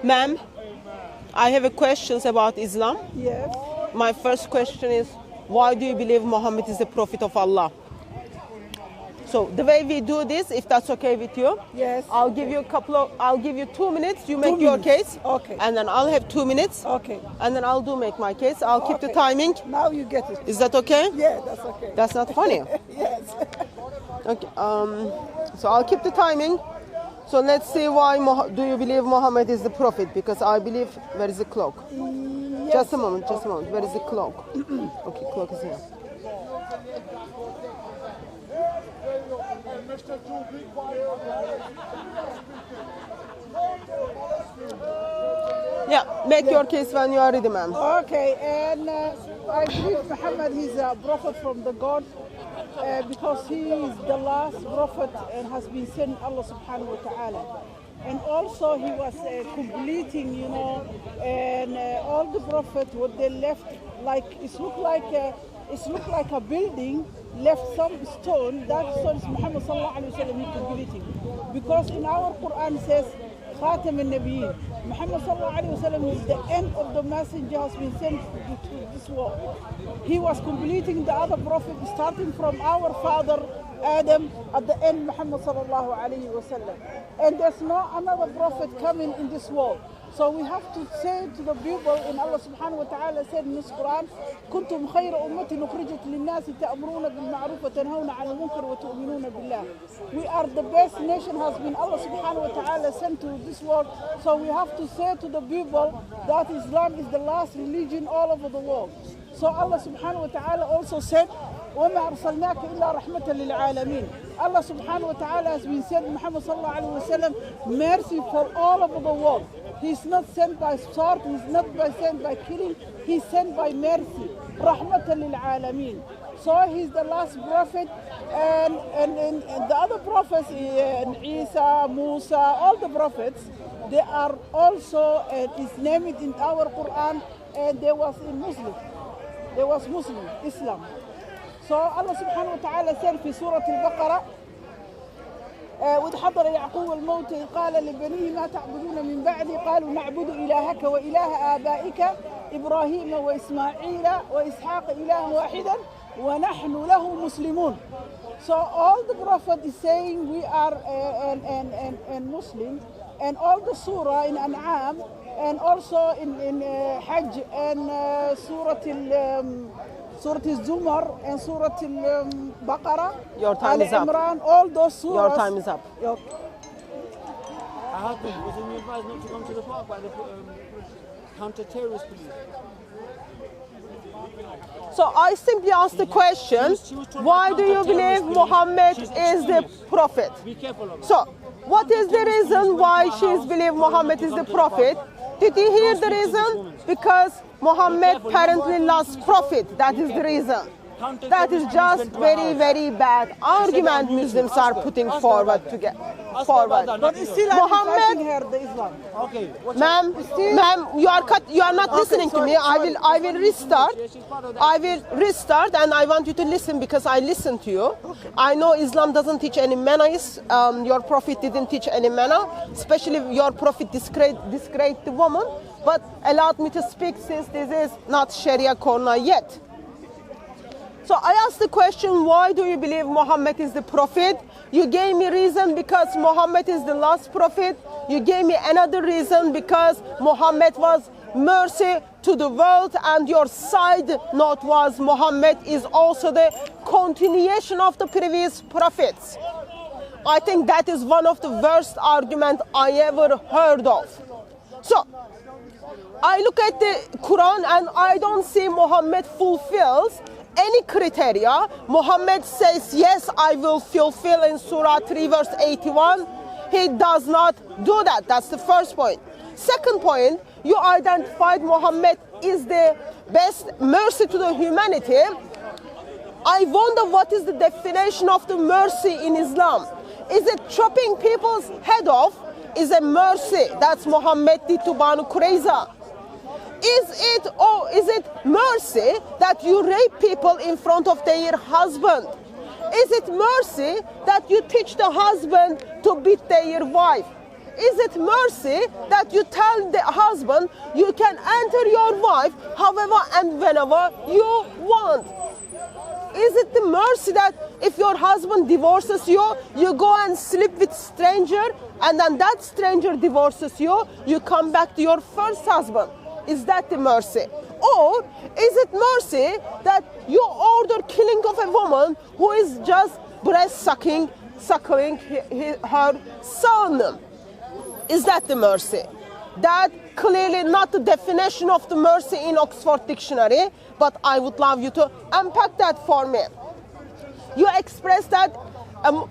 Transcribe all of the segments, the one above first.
Ma'am, I have a questions about Islam. Yes. My first question is, why do you believe Muhammad is the prophet of Allah? So the way we do this, if that's okay with you, Yes. I'll give you 2 minutes. You make 2 your minutes. case, Okay. and then I'll have 2 mints, Okay. and then I'll make my case. I'll keep the Okay. timing. Now you get it. Is that okay? Yeah, that's okay. That's not funny. Yes. Okay. So I'll keep the timing. So let's see why do you believe Muhammad is the prophet? Because I believe, where is the clock? Yes. Just a moment. Where is the clock? Okay, clock is here. Yeah, make your case when you are ready, ma'am. Okay, and I believe Muhammad is a prophet from the God because he is the last prophet and has been sent Allah subhanahu wa ta'ala. And also he was completing, and all the prophets, what they left, like it looked like a building, left some stone. That stone is Muhammad sallallahu alaihi wasallam, he completing. Because in our Quran it says, Khatam al-Nabiyyin. Muhammad sallallahu alaihi wasallam is the end of the messenger has been sent to this world. He was completing the other prophet, starting from our father Adam at the end, Muhammad sallallahu alaihi wasallam. And there's no another prophet coming in this world. So we have to say to the people, and Allah subhanahu wa ta'ala said in this Quran, كنتم خير أمة أخرجت للناس تأمرون بالمعروف وتنهون عن المنكر وتؤمنون بالله. We are the best nation has been Allah subhanahu wa ta'ala sent to this world. So we have to say to the people that Islam is the last religion all over the world. So Allah subhanahu wa ta'ala also said, وَمَا أَرْسَلْنَاكَ إِلَّا رَحْمَةً لِلْعَالَمِينَ. Allah subhanahu wa ta'ala has been sent Muhammad sallallahu alayhi wa sallam mercy for all over the world. He's not sent by sword, he's not sent by killing, he's sent by mercy. رَحْمَةً لِلْعَالَمِينَ. So he's the last prophet, and the other prophets, Isa, Musa, all the prophets, they are also, is named in our Quran, and they was in Muslim. They was Muslim, Islam. So Allah subhanahu wa ta'ala said في سورة البقرة وإذ حضر يعقوب الموت قال لبنيه ما تعبدون من بعدي قالوا نعبد إلهك وإله آبائك إبراهيم وإسماعيل وإسحاق إلها واحدا ونحن له مسلمون. So all the Prophet is saying we are and Muslims, and all the surah in An'am and also in Hajj and Surah Al-Zumar and Surah Al-Baqarah, Your time is up. Imran, all those surahs. Your time is up. Okay. Was it advised not to come to the park by the counter-terrorist police? So I simply asked the question, why do you believe Muhammad is the prophet? Be careful of it. So what is the reason why she's believe Muhammad is the prophet? Did you hear the reason? Because Muhammad apparently lost prophet. That is the reason. That is just very, very bad argument Muslims are putting forward to get forward. But still I'm fighting her, the Islam. Okay. Ma'am, you are not listening to me. I will restart. I will restart, and I want you to listen because I listen to you. Okay. I know Islam doesn't teach any manners. Your prophet didn't teach any manner, especially your prophet disgraced the woman. But allow me to speak since this is not Sharia corner yet. So I asked the question, why do you believe Muhammad is the prophet? You gave me reason because Muhammad is the last prophet. You gave me another reason because Muhammad was mercy to the world, and your side note was Muhammad is also the continuation of the previous prophets. I think that is one of the worst arguments I ever heard of. So I look at the Quran and I don't see Muhammad fulfills any criteria. Muhammad says, yes, I will fulfill in Surah 3 verse 81. He does not do that. That's the first point. Second point, you identified Muhammad is the best mercy to the humanity. I wonder what is the definition of the mercy in Islam. Is it chopping people's head off? Is a mercy? That's Muhammad did to Banu Qurayza. Is it mercy that you rape people in front of their husband? Is it mercy that you teach the husband to beat their wife? Is it mercy that you tell the husband you can enter your wife however and whenever you want? Is it the mercy that if your husband divorces you, you go and sleep with stranger, and then that stranger divorces you, you come back to your first husband? Is that the mercy? Or is it mercy that you order killing of a woman who is just breast suckling her son? Is that the mercy? That clearly not the definition of the mercy in Oxford Dictionary, but I would love you to unpack that for me. You expressed that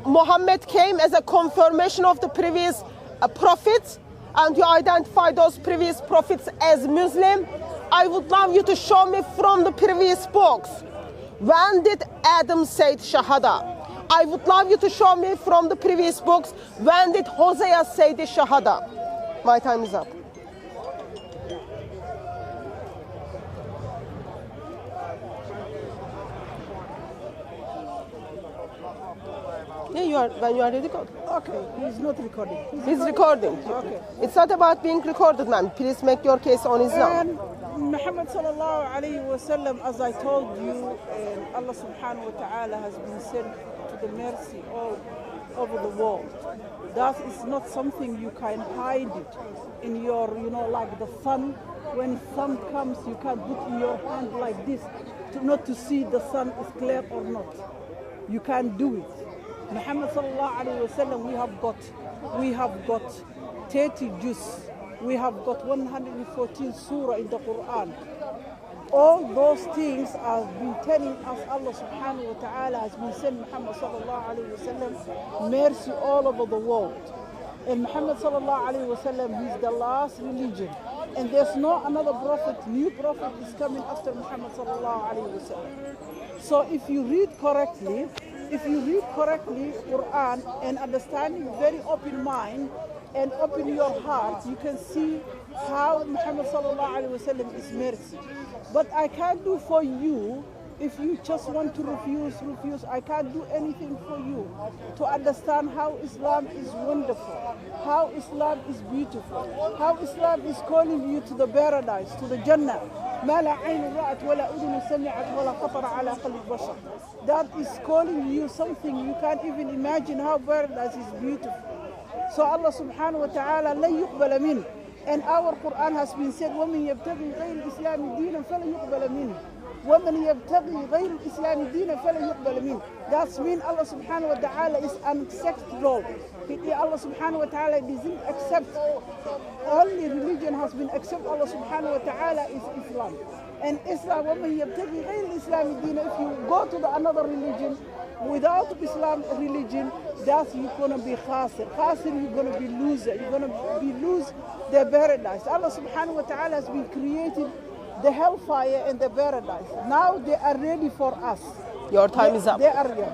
Muhammad came as a confirmation of the previous prophets, and you identify those previous prophets as Muslim. I would love you to show me from the previous books. When did Adam say Shahada? I would love you to show me from the previous books, when did Hosea say the Shahada? My time is up. Yeah, you are. When you are ready, go. Okay, he's not recording. He's recording. Okay. It's not about being recorded, man. Please make your case on Islam. And Muhammad sallallahu alayhi wa sallam, as I told you, Allah subhanahu wa ta'ala has been sent to the mercy all over the world. That is not something you can hide it in your, like the sun. When sun comes, you can put in your hand like this, not to see the sun is clear or not. You can't do it. Muhammad sallallahu alayhi wa sallam, we have got 30 juz, we have got 114 surah in the Quran. All those things have been telling us Allah subhanahu wa ta'ala has been sending Muhammad sallallahu alayhi wa sallam mercy all over the world. And Muhammad sallallahu alayhi wa sallam, he's the last religion. And there's no another prophet, new prophet is coming after Muhammad sallallahu alayhi wa sallam. So if you read correctly Quran and understanding very open mind and open your heart, you can see how Muhammad sallallahu alaihi wasallam is mercy. But I can't do for you if you just want to refuse. I can't do anything for you to understand how Islam is wonderful, how Islam is beautiful, how Islam is calling you to the paradise, to the Jannah. ما لا عين رأت ولا أذن سمعت ولا خطر على قلب بشر. That is calling you something you can't even imagine how paradise is beautiful. So Allah subhanahu wa ta'ala لن يقبل منه. And our Quran has been said, وَمَنْ يَبْتَغِي غَيْرِ الْإِسْلَامِ دِينًا فَلَنْ يُقْبَلَ مِنْهُ وَمَنْ يَبْتَغِي غَيْرِ الْإِسْلَامِ دِينًا فَلَنْ يُقْبَلَ مِنْهُ. That's mean Allah subhanahu wa ta'ala is unacceptable. Allah subhanahu wa ta'ala doesn't accept. Only religion has been accepted. Allah subhanahu wa ta'ala is Islam. And Islam, وَمَنْ يَبْتَغِي غَيْرِ الْإِسْلَامِ دِينًا, if you go to another religion, without Islam religion, that's you're going to be khasir. Khasir, you're going to be loser. You're going to be lose the paradise. Allah subhanahu wa ta'ala has been created the hellfire and the paradise. Now they are ready for us. Your time is up. They are ready.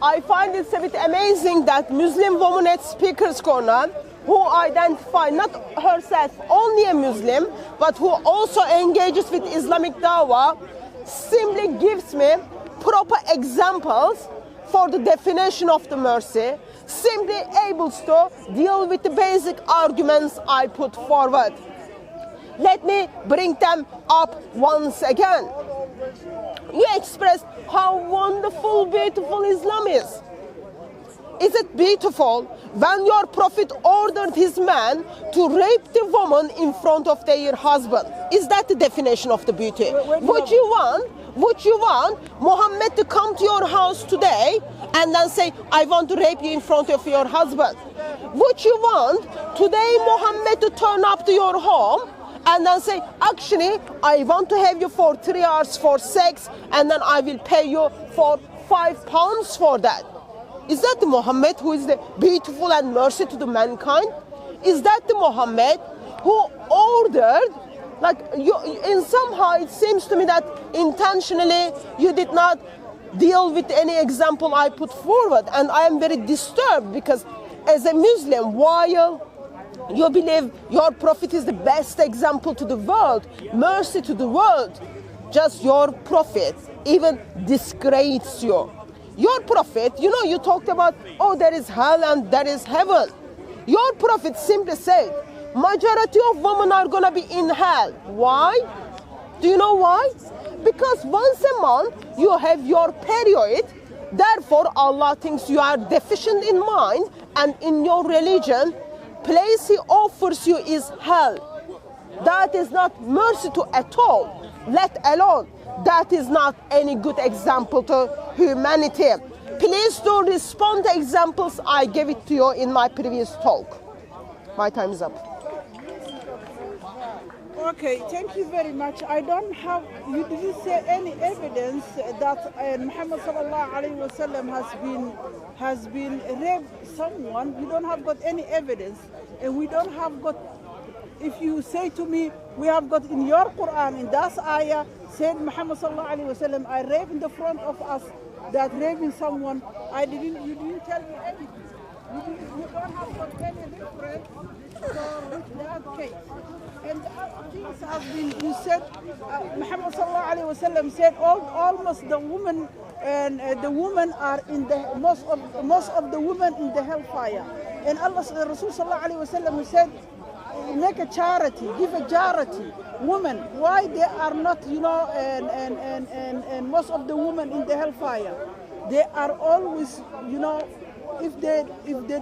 I find it a bit amazing that Muslim woman at Speaker's Corner, who identifies not herself only a Muslim, but who also engages with Islamic Dawah, simply gives me proper examples for the definition of the mercy, simply able to deal with the basic arguments I put forward. Let me bring them up once again. You expressed how wonderful, beautiful Islam is. Is it beautiful when your prophet ordered his man to rape the woman in front of their husband? Is that the definition of the beauty? Would you want Muhammad to come to your house today and then say, I want to rape you in front of your husband? Would you want today Muhammad to turn up to your home and then say, actually, I want to have you for 3 hours for sex, and then I will pay you for £5 for that? Is that the Muhammad who is the beautiful and mercy to the mankind? Is that the Muhammad who ordered, like you, in somehow it seems to me that intentionally you did not deal with any example I put forward, and I am very disturbed because as a Muslim, while you believe your prophet is the best example to the world, mercy to the world, just your prophet even disgrades you. Your prophet, you know, you talked about, oh, there is hell and there is heaven. Your prophet simply said, majority of women are going to be in hell. Why? Do you know why? Because once a month you have your period, therefore Allah thinks you are deficient in mind, and in your religion, place He offers you is hell. That is not mercy to at all, let alone that is not any good example to humanity. Please do respond to examples I gave it to you in my previous talk. My time is up. Okay, thank you very much. I don't have, you didn't say any evidence that Muhammad sallallahu alaihi wasallam has been raped someone. We don't have got any evidence, and we don't have got. If you say to me, we have got in your Quran, in that ayah, said Muhammad sallallahu alaihi wasallam, I raped in the front of us, that raping someone, you didn't tell me anything. You don't have got any reference for that case. And the other things have been, you said, Muhammad sallallahu alaihi wasallam said, almost the women and the women are in the most of the women in the hellfire. And Allah, Rasul sallallahu alaihi wasallam said, make a charity, give a charity. Women, why they are not, you know, and most of the women in the hellfire, they are always, you know, if they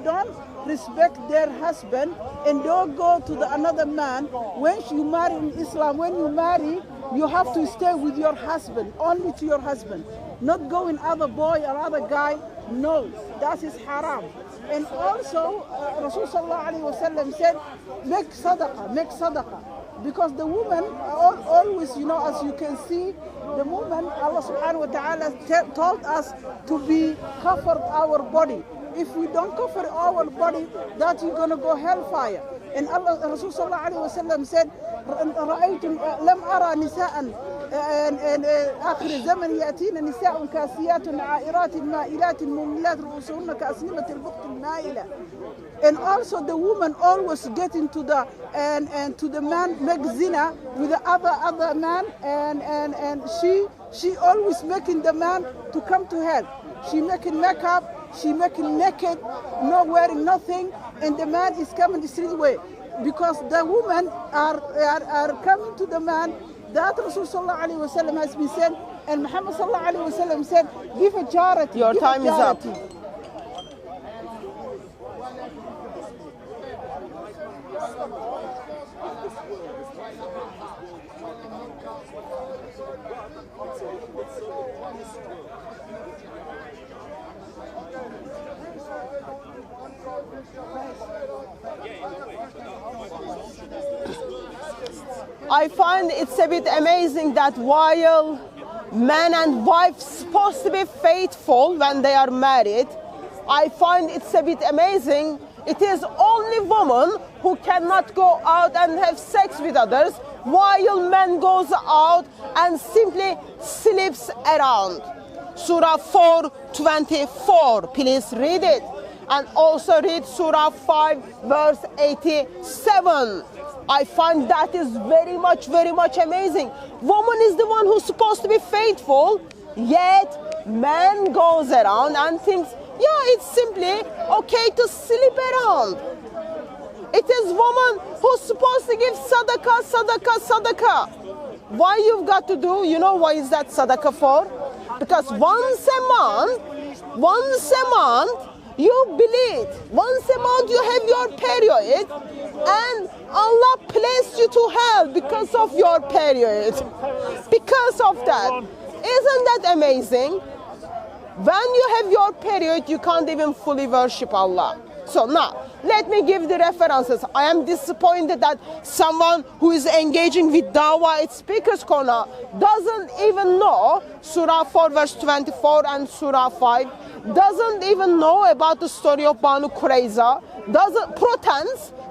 don't respect their husband and don't go to another man, when you marry in Islam, when you marry, you have to stay with your husband, only to your husband, not go in other boy or other guy. No, that is haram. And also, Rasul sallallahu alaihi wasallam said, make sadaqah. Because the woman always, you know, as you can see, the woman, Allah subhanahu wa ta'ala told us to be covered our body. If we don't cover our body, that you're going to go hellfire. And Allah, Rasul sallallahu alaihi wasallam said, لم أرى نساء آخر الزمن يأتين نساء كاسيات عائرات مائلات مميلات رؤوسهن كأسنمة البخت المائلة. And also the woman always get into the and to the man make zina with the other man, and she always making the man to come to hell. She making makeup, she making naked, not wearing nothing, and the man is coming the street way. Because the women are coming to the man, that Rasul sallallahu alaihi wasallam has been said, and Muhammad sallallahu alaihi wasallam said, give a charity. Your time is up. I find it's a bit amazing that while man and wife supposed to be faithful when they are married, I find it's a bit amazing. It is only woman who cannot go out and have sex with others, while man goes out and simply sleeps around. Surah 4:24, please read it. And also read Surah 5 verse 87. I find that is very much amazing. Woman is the one who's supposed to be faithful, yet man goes around and thinks, yeah, it's simply okay to sleep around. It is woman who's supposed to give sadaqah. Why you've got to do, you know why is that sadaqah for? Because once a month, you bleed. Once a month you have your period, and Allah placed you to hell because of your period. Because of that. Isn't that amazing? When you have your period, you can't even fully worship Allah. So now, let me give the references. I am disappointed that someone who is engaging with Dawah at Speaker's Corner doesn't even know Surah 4 verse 24 and Surah 5, doesn't even know about the story of Banu Qurayza,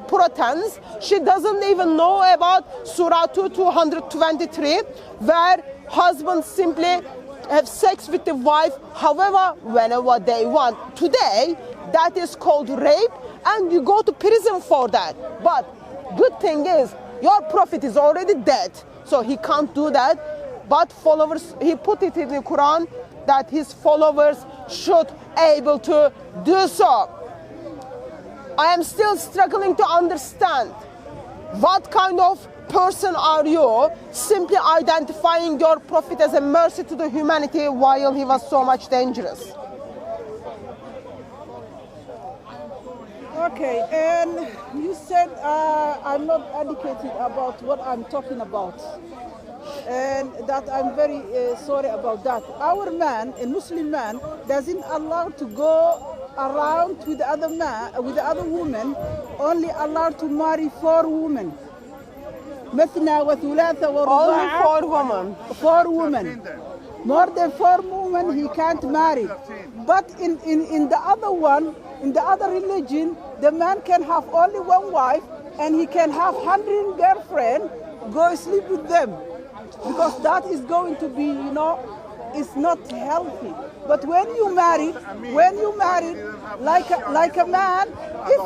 pretends she doesn't even know about Surah 223, where husbands simply have sex with the wife however, whenever they want. Today, that is called rape, and you go to prison for that. But good thing is, your prophet is already dead, so he can't do that. But followers, he put it in the Quran that his followers should able to do so. I am still struggling to understand what kind of person are you simply identifying your prophet as a mercy to the humanity while he was so much dangerous. Okay, and you said I'm not educated about what I'm talking about, and that I'm very sorry about that. Our man, a Muslim man, doesn't allow to go around with the other man, with the other woman, only allowed to marry 4 women. مثنى وثلاثة ورباع. Only 4 women. 4 women. More than 4 women he can't marry. But in the other one, in the other religion, the man can have only 1 wife and he can have 100 girlfriends, go sleep with them. Because that is going to be, you know, it's not healthy. But when you marry like a man, if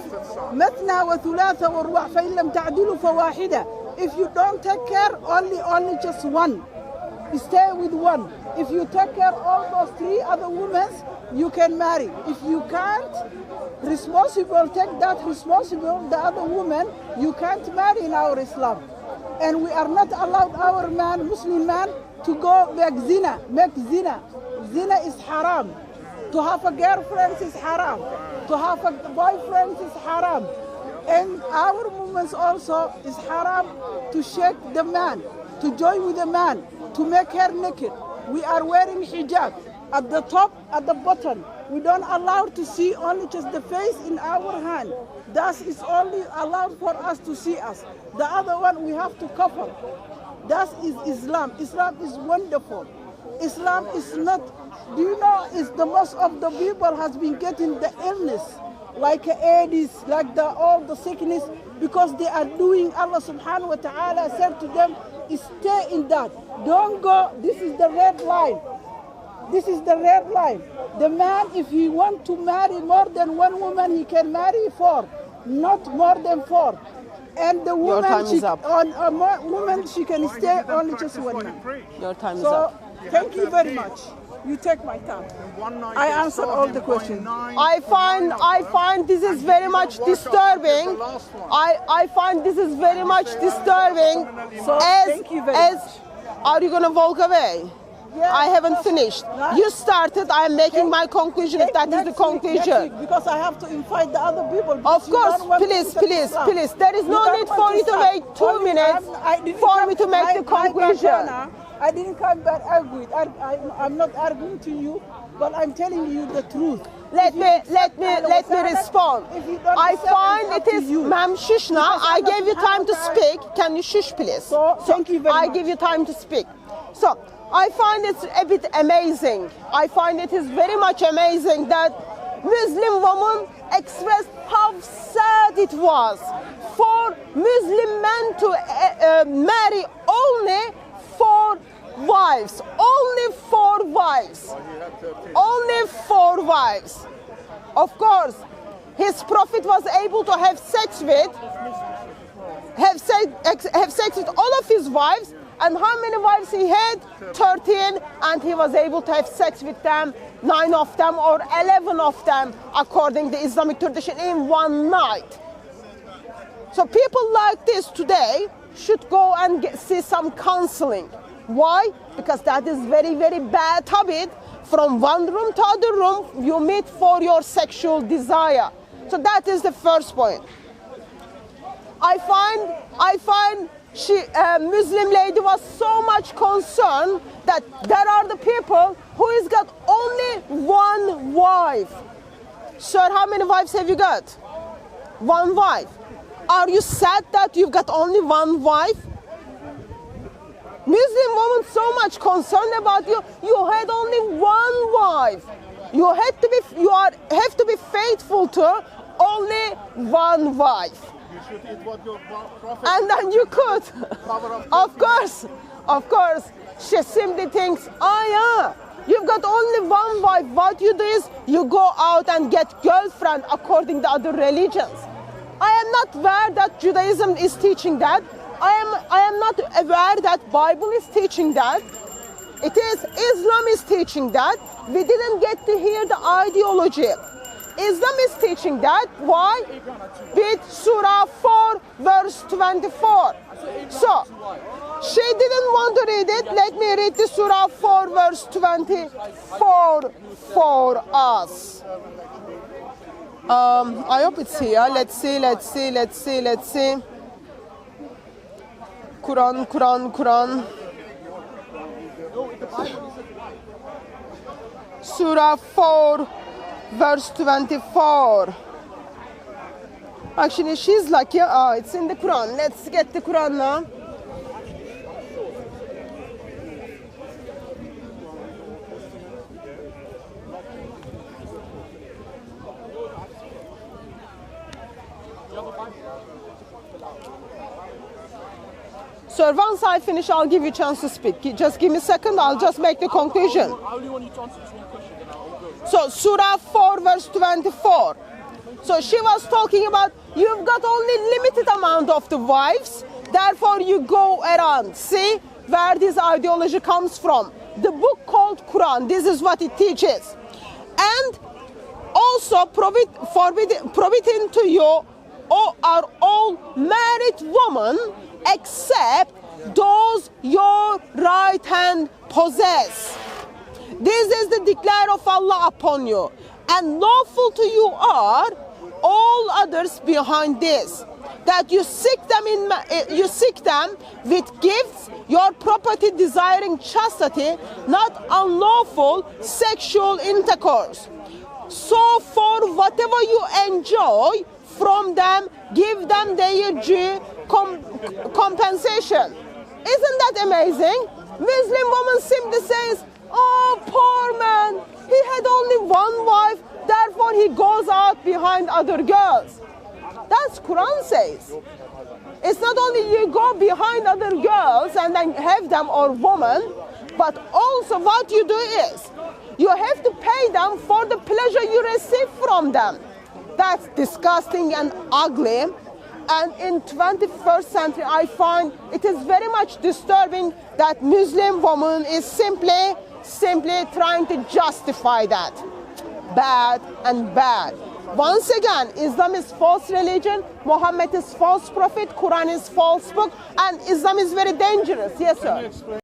مثنى وثلاثة ورباع فإن لم تعدلوا فواحدة. If you don't take care, only just 1. Stay with 1. If you take care of those 3 other women, you can marry. If you can't take that responsible, the other woman, you can't marry in our Islam. And we are not allowed our man, Muslim man, to go make zina. Zina is haram. To have a girlfriend is haram. To have a boyfriend is haram. And our women also is haram to shake the man, to join with the man, to make her naked. We are wearing hijab at the top, at the bottom. We don't allow to see only just the face in our hand. That is only allowed for us to see us. The other one we have to cover. That is Islam. Islam is wonderful. Islam is not, do you know, is the most of the people has been getting the illness, like AIDS, like all the sickness, because they are doing, Allah subhanahu wa ta'ala said to them, stay in that. Don't go, this is the red line. This is the red line. The man, if he wants to marry more than 1 woman, he can marry 4, not more than 4. And the woman, woman, she can stay only just 1 man. Your time is So, up. thank you very much. You take my time. I answer all the questions. I find this is very much disturbing. I find this is very much disturbing. So, thank you very much. Are you gonna walk away? Yeah, I haven't finished. You started. I am making my conclusion. If that is the conclusion. Because I have to invite the other people. Of course, please. There is no need for you to wait 2 minutes for me to make the conclusion. I didn't come back argue. I'm not arguing to you, but I'm telling you the truth. Let me respond. I find it is, Ma'am Shushna, I gave you time to speak. Can you shush, please? So thank you very much. I give you time to speak. So, I find it a bit amazing. I find it is very much amazing that Muslim women expressed how sad it was for Muslim men to marry only 4 wives. Only 4 wives. Only 4 wives. Of course, his prophet was able to have sex with all of his wives. And how many wives he had? 13, and he was able to have sex with them, 9 of them or 11 of them, according to the Islamic tradition, in 1 night. So people like this today should go and see some counseling. Why? Because that is very, very bad habit. From one room to other room, you meet for your sexual desire. So that is the first point. I find Muslim lady was so much concerned that there are the people who has got only 1 wife. Sir, how many wives have you got? 1 wife. Are you sad that you've got only 1 wife? Muslim woman so much concerned about you. You had only 1 wife. You have to be faithful to only 1 wife. And then you could. Of course. She simply thinks, oh yeah, you've got only 1 wife. What you do is you go out and get girlfriend according to other religions. I am not aware that Judaism is teaching that. I am not aware that Bible is teaching that. It is Islam is teaching that. We didn't get to hear the ideology. Islam is teaching that. Why? With Surah 4 verse 24. So, she didn't want to read it. Let me read the Surah 4 verse 24 for us. I hope it's here. Let's see. Quran. Surah 4 verse 24. Actually, she's lucky. It's in the Quran. Let's get the Quran now. So once I finish, I'll give you a chance to speak. Just give me a second. I'll just make the conclusion. I only want you to answer this one question, then I'll go. So Surah 4 verse 24. So she was talking about you've got only limited amount of the wives, therefore you go around. See where this ideology comes from. The book called Quran, this is what it teaches. And also forbidding to you are all married women except those your right hand possess. This is the declare of Allah upon you, and lawful to you are all others behind this, that you seek them with gifts, your property desiring chastity, not unlawful sexual intercourse. So for whatever you enjoy from them, give them their due compensation. Isn't that amazing? Muslim woman simply says, oh, poor man, he had only one wife, therefore he goes out behind other girls. That's Quran says. It's not only you go behind other girls and then have them or women, but also what you do is you have to pay them for the pleasure you receive from them. That's disgusting and ugly. And in 21st century, I find it is very much disturbing that Muslim woman is simply trying to justify that. Bad and bad. Once again, Islam is false religion, Muhammad is false prophet, Quran is false book, and Islam is very dangerous. Yes, sir.